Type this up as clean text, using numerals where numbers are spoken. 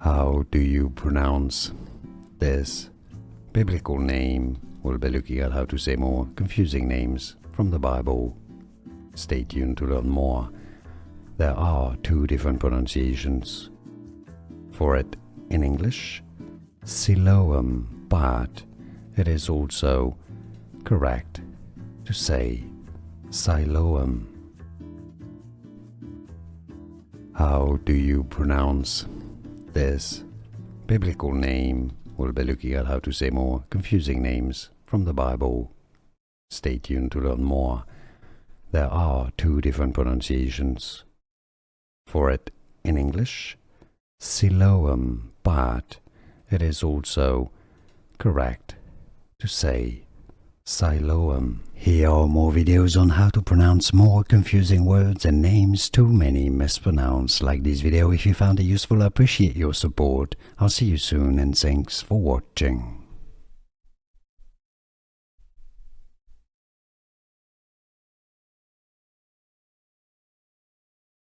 How do you pronounce this biblical name? We'll be looking at how to say more confusing names from the Bible. Stay tuned to learn more. There are two different pronunciations for it in English, Siloam, but it is also correct to say Siloam. How do you pronounce this biblical name? We'll be looking at how to say more confusing names from the Bible. Stay tuned to learn more. There are two different pronunciations for it in English, Siloam, but it is also correct to say Siloam. Here are more videos on how to pronounce more confusing words and names too many mispronounced. Like this video if you found it useful. I appreciate your support. I'll see you soon and thanks for watching.